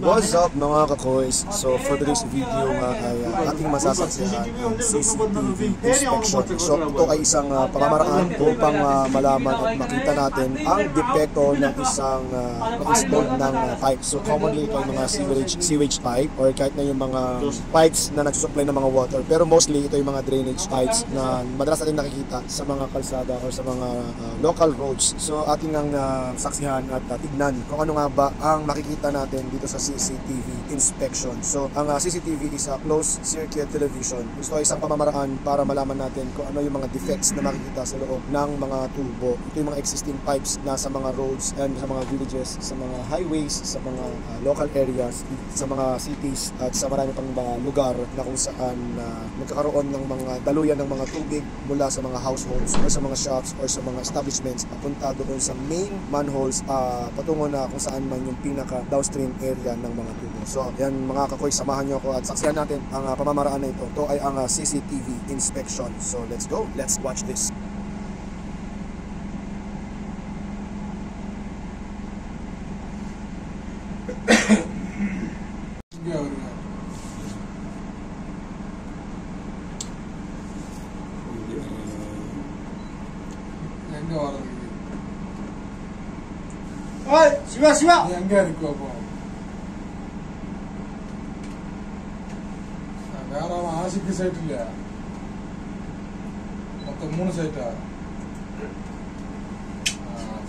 What's up mga kakoys? So for today's video nga ay ating masasaksihan ang CCTV inspection. So ito ay isang pamamaraan upang malaman at makita natin ang depekto ng isang na-installed ng pipe. So commonly ito ay mga sewage pipe or kahit na yung mga pipes na nagsusupply ng mga water. Pero mostly ito yung mga drainage pipes na madalas natin nakikita sa mga kalsada or sa mga local roads. So ating ang saksihan at tignan kung ano nga ba ang makikita natin dito sa CCTV inspection. So ang CCTV is a closed circuit television. Gusto ay isang pamamaraan para malaman natin kung ano yung mga defects na makikita sa loob ng mga tubo. Ito yung mga existing pipes na sa mga roads and sa mga villages, sa mga highways, sa mga local areas, sa mga cities at sa marami pang mga lugar na kung saan nagkakaroon ng mga daluyan ng mga tubig mula sa mga households or sa mga shops or sa mga establishments papunta doon sa main manholes patungo na kung saan man yung pinaka downstream area ng mga tubo. So yan mga kakoy, samahan nyo ako at saksihan natin ang pamamaraan na ito. Ito ay ang CCTV inspection. So let's go, let's watch this. Oi, Shiva! எங்க இருக்கு அப்போ? வேற ஆசிக்கு சைட் இல்லையா? மொத்தம் 3 சைட்டா?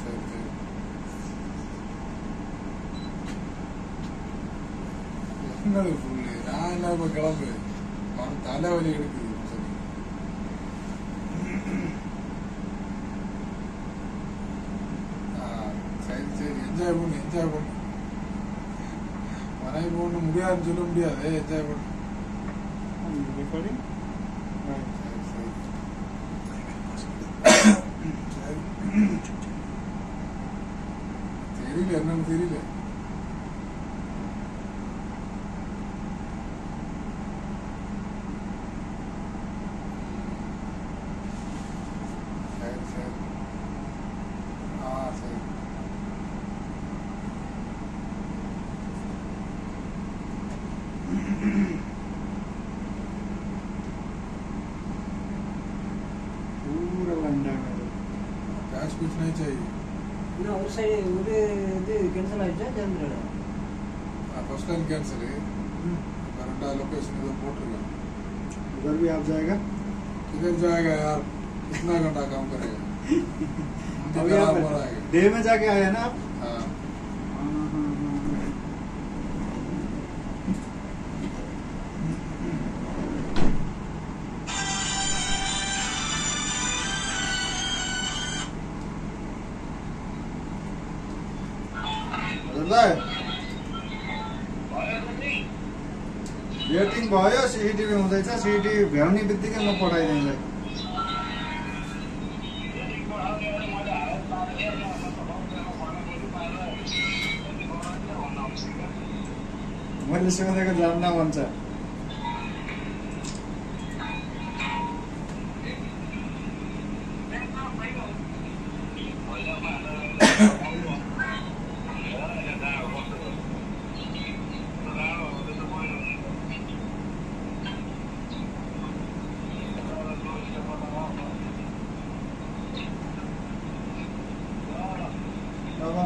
சரி சரி. என்னது ஃபுல்லு? நான் என்ன இப்ப கிளம்பு? தலைவலி எடுக்குது. என்ஜாய் பண்ணு மனைவி ஒண்ணு முடியாதுன்னு சொல்ல முடியாது. என்ஜாய் பண்ணு. தெரியல என்னன்னு தெரியல. சரி சரி. சரி. पूरा लंडा कैश कुछ नहीं चाहिए ना उस साइड उधर இது कैंसिल ஆயிடுச்சா ஜெனரேட் फर्स्ट टाइम कैंसिल है करंट लोकेशन इधर போட்டுருக்கேன் उधर भी आप जाएगा किधर जाएगा यार कितना घंटा काम करेगा अभी आप डे में जाके आए ना आप हां वेटिङ भयो सीसीटीभी हुँदैछ सीसीटीभी भ्याउने बित्तिकै म पठाइदिन्छु मैले सोधेको जान्न भन्छ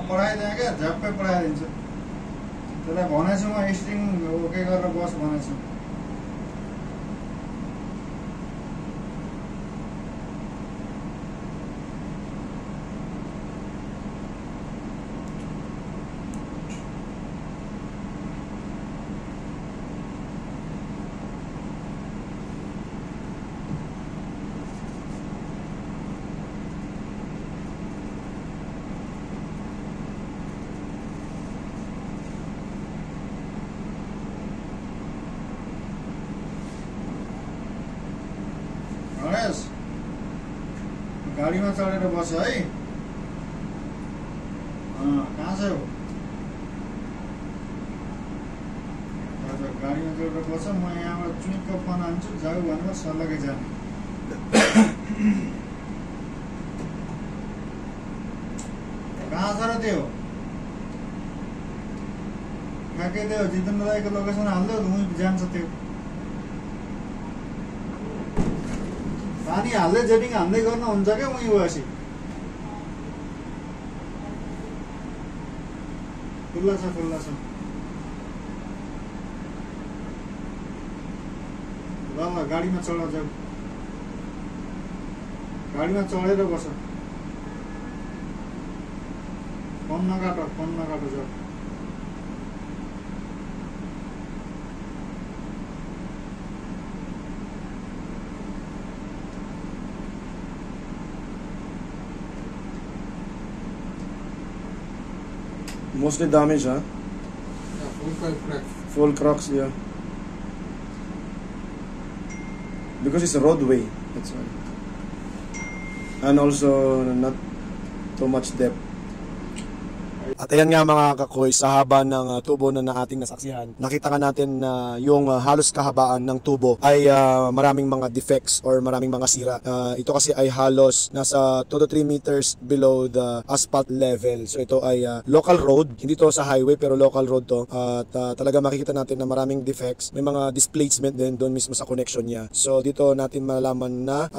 पढाइदिएँ क्या झ्याप्पै पढाइदिन्छु त्यसलाई भनेछु म स्ट्रिङ ओके गरेर बस भनेछु गाडीमा चढेर बस है कहाँ छ गाडीमा चढेर बस म यहाँबाट चुइक्क फोन हान्छु जाऊ भनेर सल्लाहकै जाने कहाँ छ र त्यो ठ्याक्कै त्यो जितेन्द्र दाईको लोकेसन हाल्दै उहीँ जान्छ त्यो पानी हाल्दै जेटिङ हाल्दै गर्न हुन्छ क्या उहीँ गएपछि खुल्ला छ ल गाडीमा चढ जाऊ गाडीमा चढेर बस फोन नकाट जाऊ Mostly damage, huh? Yeah, full pipe crack. Full cracks, yeah. Because it's a roadway, that's why. And also not too much depth. At ayan nga mga kakoy, sa haba ng tubo na ating nasaksihan, nakita nga natin na yung halos kahabaan ng tubo ay maraming mga defects or maraming mga sira. Ito kasi ay halos nasa 2 to 3 meters below the asphalt level. So ito ay local road, hindi to sa highway pero local road to. At talaga makikita natin na maraming defects. May mga displacement din doon mismo sa connection niya. So dito natin malalaman na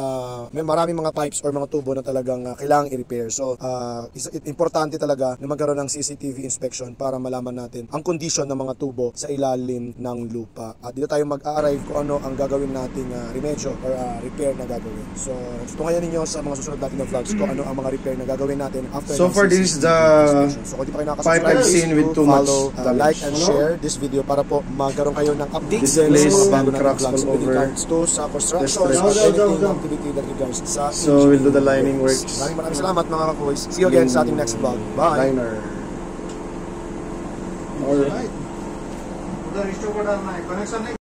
may maraming mga pipes or mga tubo na talagang kailangang i-repair. So importante talaga na magkaroon ng CCTV inspection para malaman natin ang condition ng mga tubo sa ilalim ng lupa. At dito tayo mag-a-arrive kung ano ang gagawin nating remedyo or repair na gagawin. So, tungayan ninyo sa mga susunod natin na vlogs kung ano ang mga repair na gagawin natin after. So far, this is the so, kung di pa kayo pipe I've seen with too much follow, damage. like and share this video para po magkaroon kayo ng updates. This place, bago cracks vlogs all with over. regards to sa construction, There's sa stress. anything activity that regards sa So, we'll do the lining works. Maraming salamat mga kakoys. See you again sa ating next vlog. Bye! Liner. Alright. उधर स्टोव को डालना है कनेक्शन नहीं